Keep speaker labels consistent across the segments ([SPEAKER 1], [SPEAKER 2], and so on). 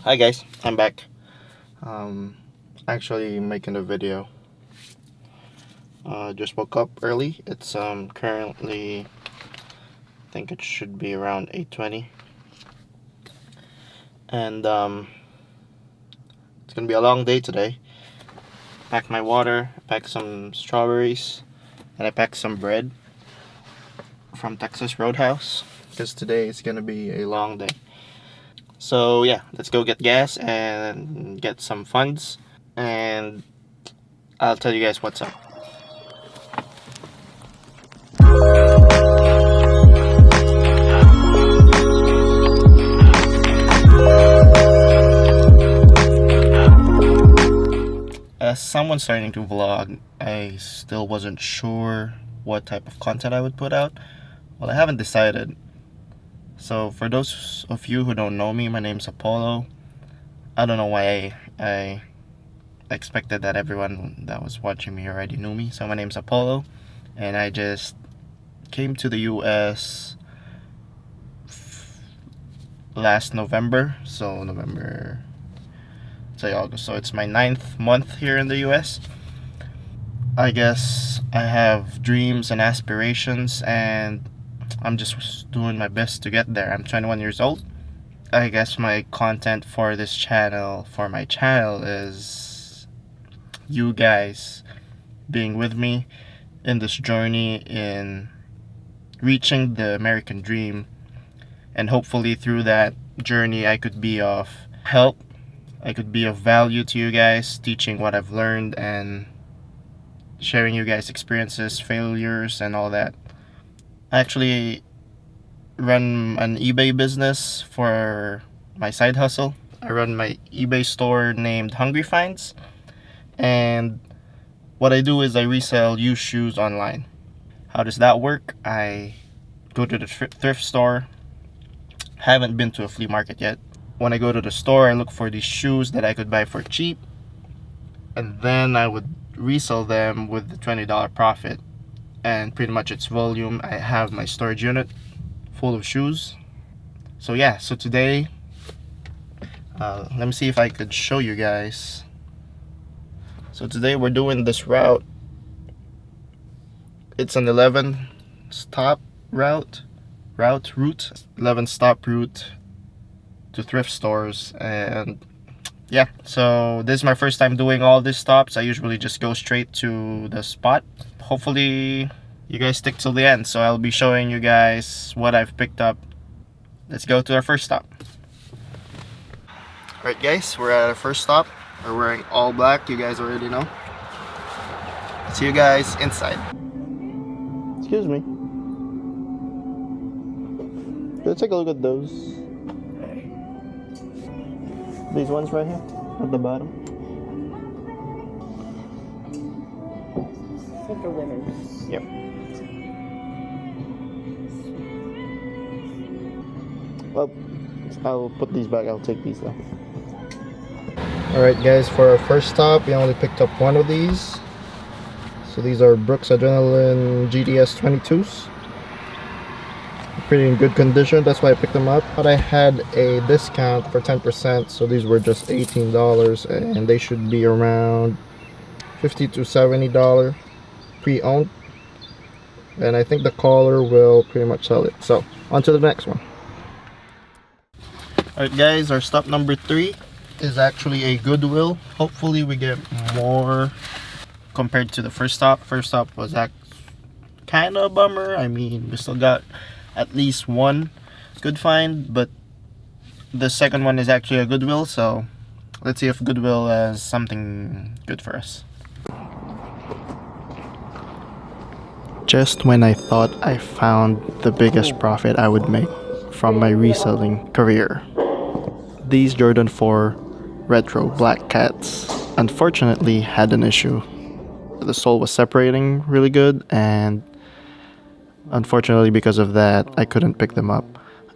[SPEAKER 1] Hi guys, I'm back. Actually making a video. Just woke up early. It's currently, I think it should be around 8:20, and it's gonna be a long day today. Pack my water, pack some strawberries, and I packed some bread from Texas Roadhouse because today is gonna be a long day. So yeah, let's go get gas and get some funds, and I'll tell you guys what's up. As someone starting to vlog, I still wasn't sure what type of content I would put out. Well, I haven't decided. So for those of you who don't know me, my name's Apollo. I don't know why I expected that everyone that was watching me already knew me. So my name's Apollo, and I just came to the US last November. So November, say August. So it's my 9th month here in the US. I guess I have dreams and aspirations, and I'm just doing my best to get there. I'm 21 years old. I guess my content for this channel, for my channel, is you guys being with me in this journey in reaching the American dream, and hopefully through that journey I could be of help, I could be of value to you guys, teaching what I've learned and sharing you guys experiences, failures, and all that. I actually run an eBay business for my side hustle. I run my eBay store named Hungry Finds, and what I do is I resell used shoes online. How does that work? I go to the thrift store. Haven't been to a flea market yet. When I go to the store, I look for these shoes that I could buy for cheap, and then I would resell them with the $20 profit. And pretty much its volume. I have my storage unit full of shoes. So yeah, so today, let me see if I could show you guys. So today we're doing this route. It's an 11 stop route, 11 stop route to thrift stores. And yeah, so this is my first time doing all these stops. I usually just go straight to the spot. Hopefully you guys stick till the end, so I'll be showing you guys what I've picked up. Let's go to our first stop. Alright guys, we're at our first stop. We're wearing all black, you guys already know. See you guys inside. Excuse me. Let's take a look at those. These ones right here at the bottom.
[SPEAKER 2] Like for women's.
[SPEAKER 1] Yep. Well, I'll put these back. I'll take these though. Alright guys, for our first stop, we only picked up one of these. So these are Brooks Adrenaline GDS 22s. Pretty in good condition, that's why I picked them up. But I had a discount for 10%, so these were just $18, and they should be around $50 to $70 pre-owned. And I think the caller will pretty much sell it. So on to the next one. Alright guys, our stop number 3 is actually a Goodwill. Hopefully we get more compared to the first stop. First stop was kind of a bummer. I mean, we still got at least one good find, but the second one is actually a Goodwill, so let's see if Goodwill has something good for us. Just when I thought I found the biggest profit I would make from my reselling career, these Jordan 4 Retro Black Cats unfortunately had an issue. The sole was separating really good, and unfortunately because of that I couldn't pick them up.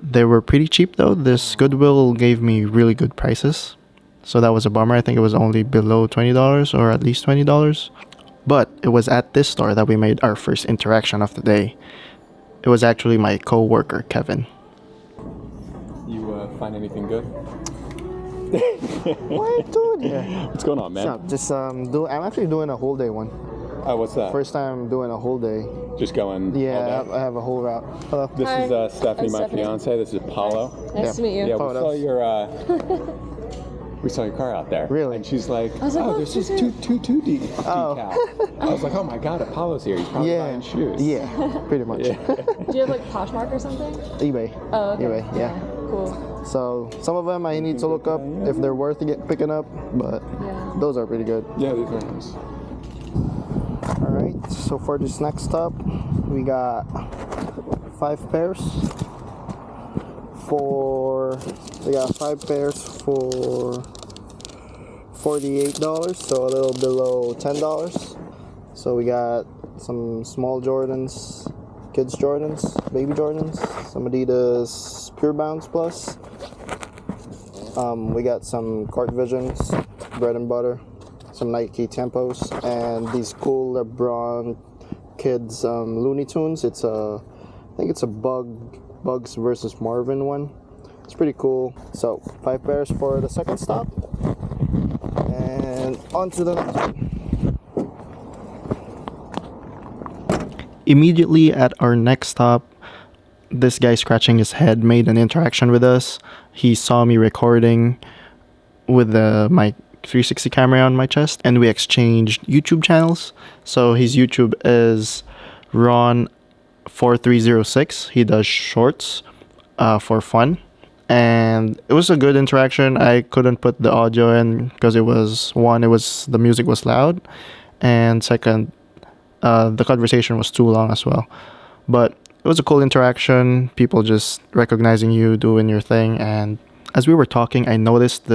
[SPEAKER 1] They were pretty cheap though. This Goodwill gave me really good prices, so that was a bummer. I think it was only below $20 or at least $20. But it was at this store that we made our first interaction of the day. It was actually my co-worker Kevin.
[SPEAKER 3] You find anything good?
[SPEAKER 1] What are you doing here?
[SPEAKER 2] What's going on, man?
[SPEAKER 1] So, just I'm actually doing a whole day one.
[SPEAKER 2] Oh, what's that?
[SPEAKER 1] First time doing a whole day.
[SPEAKER 2] Just going.
[SPEAKER 1] Yeah, I have a whole route. Hello.
[SPEAKER 2] This
[SPEAKER 3] Hi.
[SPEAKER 2] is Stephanie,
[SPEAKER 3] I'm
[SPEAKER 2] my
[SPEAKER 3] Stephanie.
[SPEAKER 2] fiance. This is Paulo.
[SPEAKER 3] Nice to meet you.
[SPEAKER 2] Yeah, we
[SPEAKER 1] Photos.
[SPEAKER 2] saw your. We saw your car out there.
[SPEAKER 1] Really?
[SPEAKER 2] And she's like,
[SPEAKER 3] was like,
[SPEAKER 2] oh,
[SPEAKER 3] oh,
[SPEAKER 2] there's just
[SPEAKER 3] shit.
[SPEAKER 2] two decal. I was like, oh my god, Apollo's here. He's probably
[SPEAKER 1] Yeah.
[SPEAKER 2] buying shoes.
[SPEAKER 1] Yeah, pretty much.
[SPEAKER 2] Yeah.
[SPEAKER 3] Do you have like Poshmark or something?
[SPEAKER 1] eBay.
[SPEAKER 3] Oh, okay.
[SPEAKER 1] eBay, yeah.
[SPEAKER 3] Cool.
[SPEAKER 1] So some of them I need to look up if they're worth picking up, but
[SPEAKER 3] Yeah.
[SPEAKER 1] those are pretty good.
[SPEAKER 2] Yeah, these are nice.
[SPEAKER 1] All right. So for this next stop, we got 5 pairs. We got 5 pairs for $48, so a little below $10. So we got some small Jordans, kids Jordans, baby Jordans, some Adidas Pure Bounce Plus. We got some Court Visions, bread and butter, some Nike Tempos, and these cool LeBron kids Looney Tunes. I think it's a Bugs versus Marvin one. It's pretty cool. So 5 pairs for the second stop, and on to the next one. Immediately at our next stop, this guy scratching his head made an interaction with us. He saw me recording with my 360 camera on my chest, and we exchanged YouTube channels. So his YouTube is Ron4306. He does shorts for fun, and it was a good interaction. I couldn't put the audio in because the music was loud, and second, the conversation was too long as well. But it was a cool interaction, people just recognizing you, doing your thing. And as we were talking, I noticed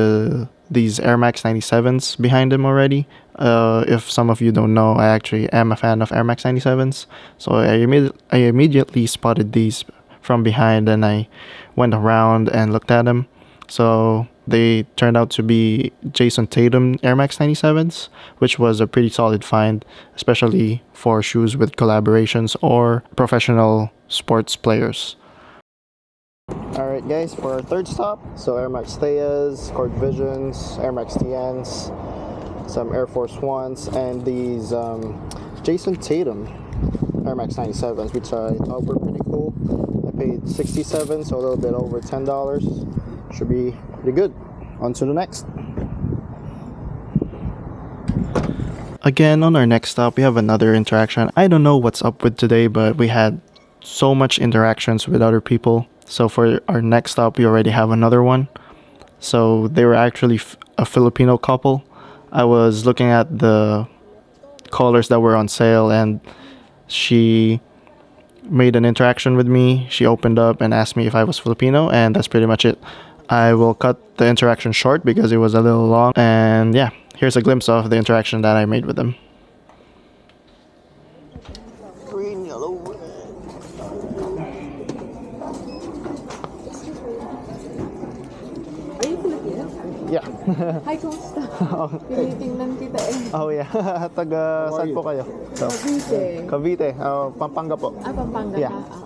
[SPEAKER 1] these Air Max 97s behind him already. If some of you don't know, I actually am a fan of Air Max 97s. So I immediately spotted these from behind, and I went around and looked at them. So they turned out to be Jason Tatum Air Max 97s, which was a pretty solid find, especially for shoes with collaborations or professional sports players. Alright guys, for our third stop, so Air Max Theas, Court Visions, Air Max TNs, some Air Force Ones, and these Jason Tatum Air Max 97s, which I thought were pretty cool. I paid $67, so a little bit over $10. Should be pretty good. On to the next. Again, on our next stop, we have another interaction. I don't know what's up with today, but we had so much interactions with other people. So for our next stop, we already have another one. So they were actually a Filipino couple. I was looking at the colors that were on sale, and she made an interaction with me. She opened up and asked me if I was Filipino, and that's pretty much it. I will cut the interaction short because it was a little long, and yeah, here's a glimpse of the interaction that I made with them. Green, yellow, red.
[SPEAKER 3] Are you Filipino?
[SPEAKER 1] Yeah.
[SPEAKER 3] Hi, kumusta? Tinitingnan kita eh.
[SPEAKER 1] Oh yeah. Taga saan po kayo? So,
[SPEAKER 3] Cavite.
[SPEAKER 1] Cavite. Pampanga po.
[SPEAKER 3] Pampanga
[SPEAKER 1] Yeah.
[SPEAKER 3] ka?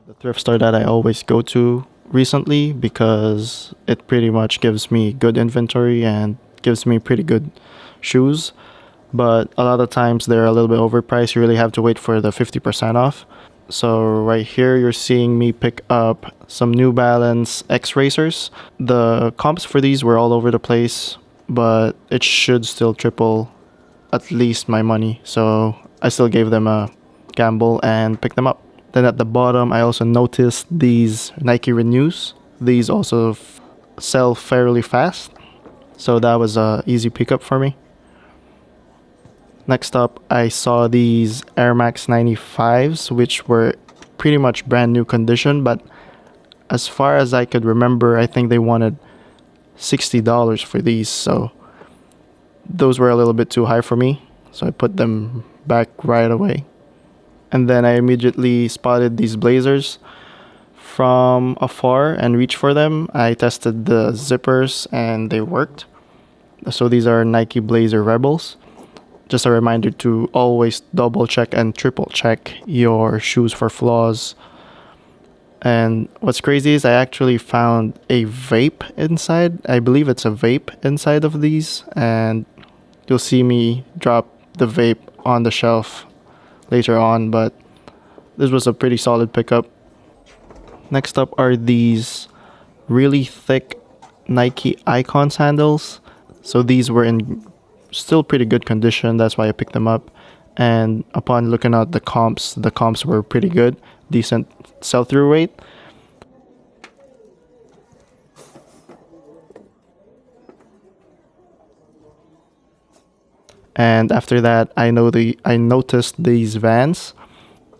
[SPEAKER 1] The thrift store that I always go to recently because it pretty much gives me good inventory and gives me pretty good shoes. But a lot of times they're a little bit overpriced. You really have to wait for the 50% off. So right here you're seeing me pick up some New Balance X Racers. The comps for these were all over the place, but it should still triple at least my money. So I still gave them a gamble and picked them up. Then at the bottom, I also noticed these Nike Renews. These also sell fairly fast, so that was a easy pickup for me. Next up, I saw these Air Max 95s, which were pretty much brand new condition, but as far as I could remember, I think they wanted $60 for these, so those were a little bit too high for me, so I put them back right away. And then I immediately spotted these blazers from afar and reached for them. I tested the zippers and they worked. So these are Nike Blazer Rebels. Just a reminder to always double check and triple check your shoes for flaws. And what's crazy is I actually found a vape inside. I believe it's a vape inside of these, and you'll see me drop the vape on the shelf later on, but this was a pretty solid pickup. Next up are these really thick Nike Icon sandals. So these were in still pretty good condition, that's why I picked them up. And upon looking at the comps were pretty good, decent sell-through rate. And after that, I noticed these Vans.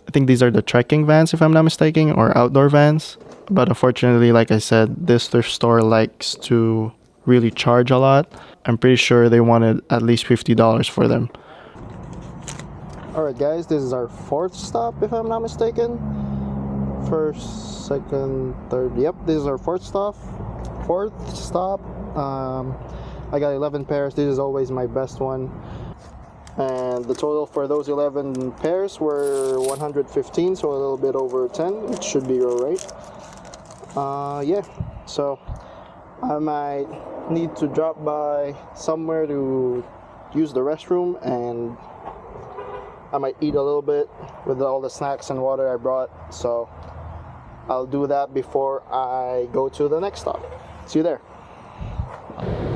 [SPEAKER 1] I think these are the trekking Vans, if I'm not mistaken, or outdoor Vans. But unfortunately, like I said, this thrift store likes to really charge a lot. I'm pretty sure they wanted at least $50 for them. Alright guys, this is our fourth stop, if I'm not mistaken. First, second, third, yep, this is our fourth stop. I got 11 pairs. This is always my best one. And the total for those 11 pairs were 115, so a little bit over 10. It should be alright. Yeah, so I might need to drop by somewhere to use the restroom, and I might eat a little bit with all the snacks and water I brought. So I'll do that before I go to the next stop. See you there.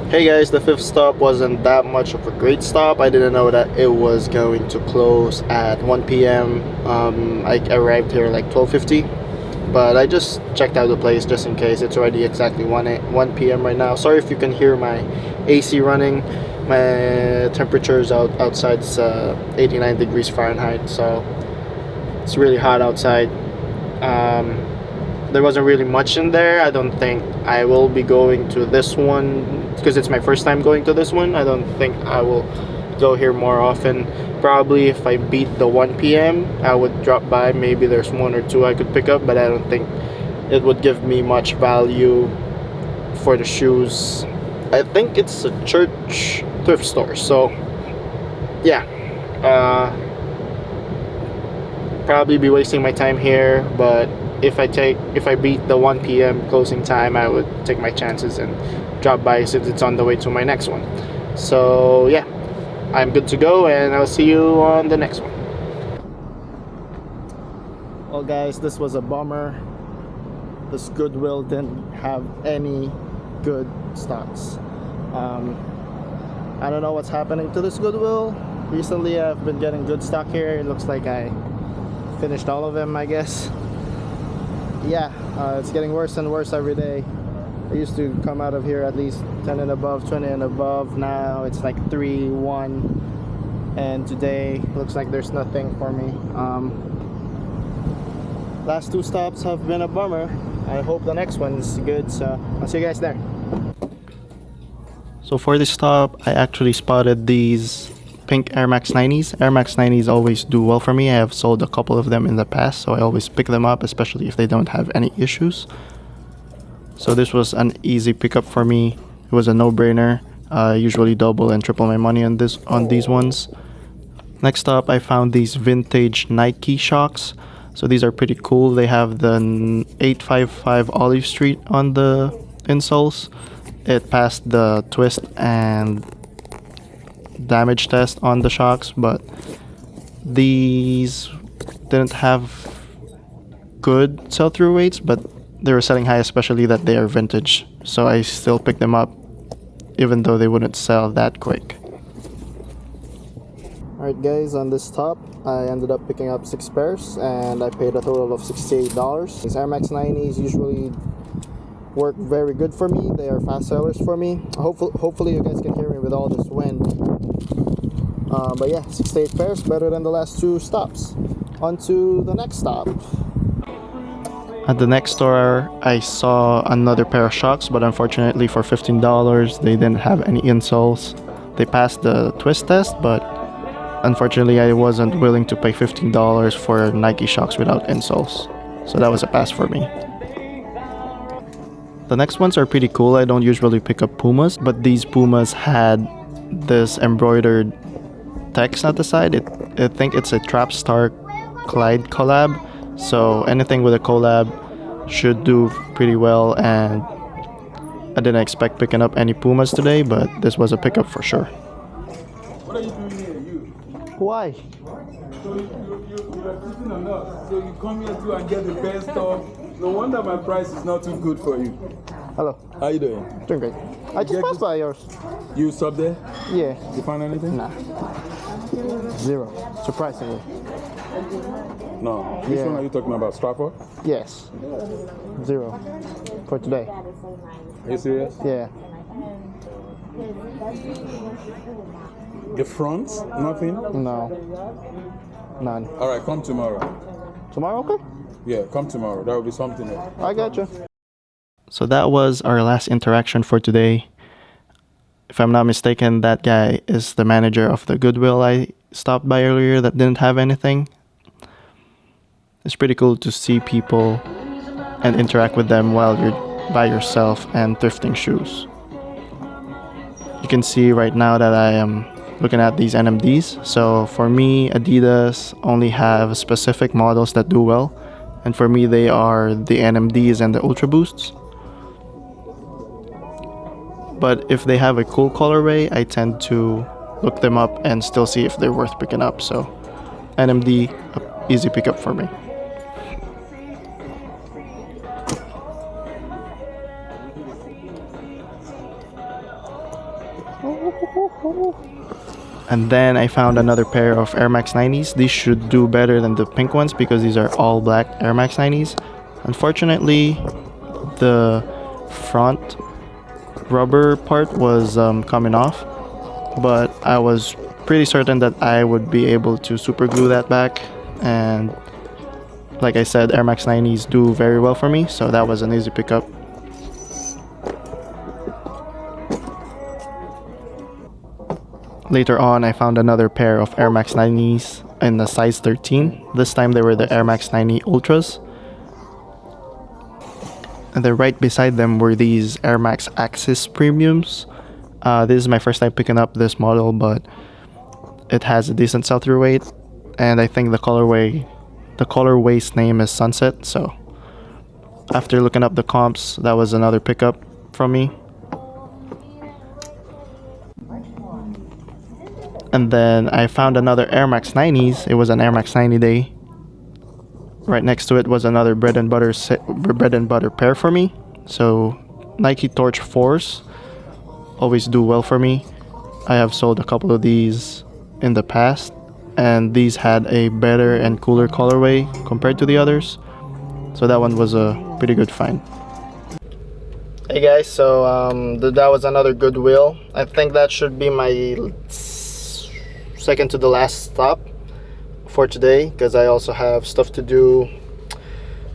[SPEAKER 1] Hey guys, the fifth stop wasn't that much of a great stop. I didn't know that it was going to close at 1 p.m. I arrived here like 12:50, but I just checked out the place just in case. It's already exactly 1 p.m. right now. Sorry if you can hear my AC running. My temperature is outside is 89 degrees Fahrenheit, so it's really hot outside. There wasn't really much in there. I don't think I will be going to this one because it's my first time going to this one. I don't think I will go here more often. Probably if I beat the 1 p.m. I would drop by. Maybe there's one or two I could pick up, but I don't think it would give me much value for the shoes. I think it's a church thrift store, so yeah, probably be wasting my time here. But if I beat the 1 p.m. closing time, I would take my chances and drop by since it's on the way to my next one. So yeah, I'm good to go, and I'll see you on the next one. Well guys, this was a bummer. This Goodwill didn't have any good stocks. I don't know what's happening to this Goodwill. Recently I've been getting good stock here. It looks like I finished all of them, I guess. Yeah, it's getting worse and worse every day. I used to come out of here at least 10 and above, 20 and above. Now it's like 3, 1, and today looks like there's nothing for me. Last two stops have been a bummer. I hope the next one's good, so I'll see you guys there. So for this stop, I actually spotted these pink Air Max 90s. Air Max 90s always do well for me. I have sold a couple of them in the past, so I always pick them up, especially if they don't have any issues. So this was an easy pickup for me. It was a no-brainer. I usually double and triple my money on these ones. Next up, I found these vintage Nike Shocks. So these are pretty cool. They have the 855 Olive Street on the insoles. It passed the twist and damage test on the shocks, but these didn't have good sell-through rates, but they were selling high, especially that they are vintage. So I still picked them up, even though they wouldn't sell that quick. Alright guys, on this top, I ended up picking up 6 pairs, and I paid a total of $68. These Air Max 90s usually work very good for me. They are fast sellers for me. Hopefully you guys can hear me with all this wind. But yeah, 68 pairs, better than the last 2 stops. On to the next stop. At the next store, I saw another pair of shocks, but unfortunately for $15, they didn't have any insoles. They passed the twist test, but unfortunately I wasn't willing to pay $15 for Nike shocks without insoles. So that was a pass for me. The next ones are pretty cool. I don't usually pick up Pumas, but these Pumas had this embroidered text at the side. I think it's a Trapstar Clyde collab. So anything with a collab should do pretty well, and I didn't expect picking up any Pumas today, but this was a pickup for sure.
[SPEAKER 2] What are you doing here, you?
[SPEAKER 1] Why?
[SPEAKER 2] So you're sitting on us. So you come here too and get the best stuff. No wonder my price is not too good for you.
[SPEAKER 1] Hello.
[SPEAKER 2] How you doing?
[SPEAKER 1] Doing great. I just passed by yours.
[SPEAKER 2] You stop there?
[SPEAKER 1] Yeah.
[SPEAKER 2] You find anything?
[SPEAKER 1] Nah. Zero. Surprisingly.
[SPEAKER 2] No. Which one are you talking about? Stratford?
[SPEAKER 1] Yes. Zero. For today.
[SPEAKER 2] Are you serious?
[SPEAKER 1] Yeah.
[SPEAKER 2] The front? Nothing?
[SPEAKER 1] No. None.
[SPEAKER 2] Alright, come tomorrow.
[SPEAKER 1] Tomorrow, okay?
[SPEAKER 2] Yeah, come tomorrow. There will be something there.
[SPEAKER 1] I gotcha. So that was our last interaction for today. If I'm not mistaken, that guy is the manager of the Goodwill I stopped by earlier that didn't have anything. It's pretty cool to see people and interact with them while you're by yourself and thrifting shoes. You can see right now that I am looking at these NMDs. So for me, Adidas only have specific models that do well. And for me, they are the NMDs and the Ultra Boosts. But if they have a cool colorway, I tend to look them up and still see if they're worth picking up. So NMD, a easy pickup for me. And then I found another pair of Air Max 90s. These should do better than the pink ones because these are all black Air Max 90s. Unfortunately, the front rubber part was coming off, but I was pretty certain that I would be able to super glue that back, and like I said, Air Max 90s do very well for me, so that was an easy pickup. Later on, I found another pair of Air Max 90s in the size 13. This time they were the Air Max 90 Ultras. And then right beside them were these Air Max Axis Premiums. This is my first time picking up this model, but it has a decent sell-through rate. And I think the colorway's name is Sunset. So after looking up the comps, that was another pickup from me. And then I found another Air Max 90s. It was an Air Max 90 day. Right next to it was another bread and butter pair for me. So Nike Torch 4s always do well for me. I have sold a couple of these in the past, and these had a better and cooler colorway compared to the others. So that one was a pretty good find. Hey guys, so that was another Goodwill. I think that should be my second to the last stop for today, because I also have stuff to do.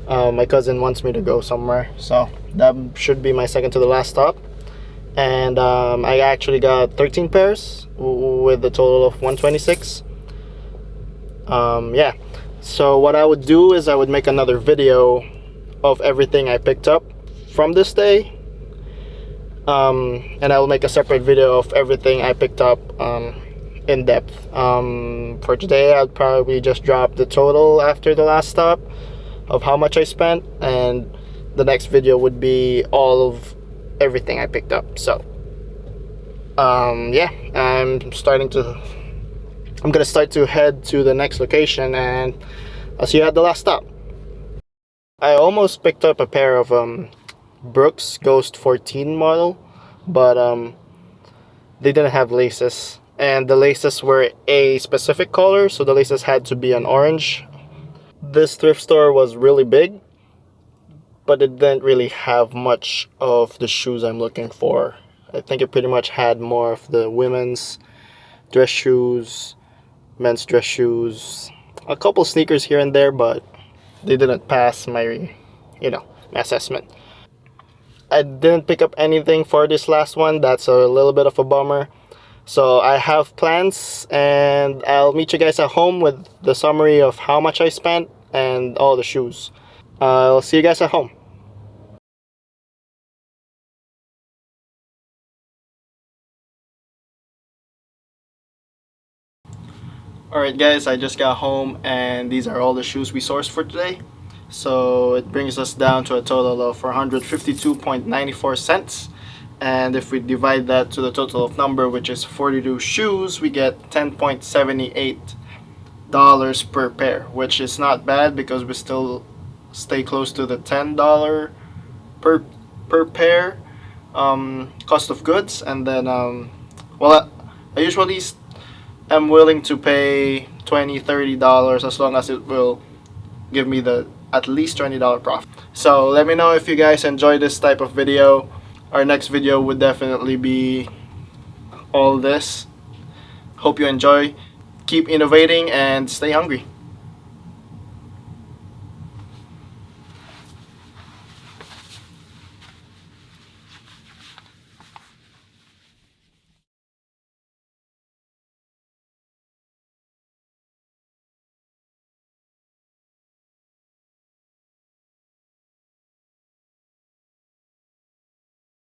[SPEAKER 1] My cousin wants me to go somewhere, so that should be my second to the last stop. And I actually got 13 pairs with a total of 126. Yeah, so what I would do is I would make another video of everything I picked up from this day, and I will make a separate video of everything I picked up in depth. For today, I'll probably just drop the total after the last stop of how much I spent, and the next video would be all of everything I picked up. So yeah, I'm gonna start to head to the next location, and I'll see you at the last stop. I almost picked up a pair of Brooks Ghost 14 model, but they didn't have laces, and the laces were a specific color, so the laces had to be an orange. This thrift store was really big, but it didn't really have much of the shoes I'm looking for. I think it pretty much had more of the women's dress shoes, men's dress shoes, a couple sneakers here and there, but they didn't pass my, my assessment. I didn't pick up anything for this last one. That's a little bit of a bummer. So I have plans, and I'll meet you guys at home with the summary of how much I spent and all the shoes. I'll see you guys at home. Alright guys, I just got home, and these are all the shoes we sourced for today. So it brings us down to a total of 452.94 cents. And if we divide that to the total of number, which is 42 shoes, we get $10.78 per pair, which is not bad because we still stay close to the $10 per pair cost of goods. And then well, I usually am willing to pay $20-$30 as long as it will give me the at least $20 profit. So let me know if you guys enjoy this type of video. Our next video would definitely be all this. Hope you enjoy. Keep innovating and stay hungry.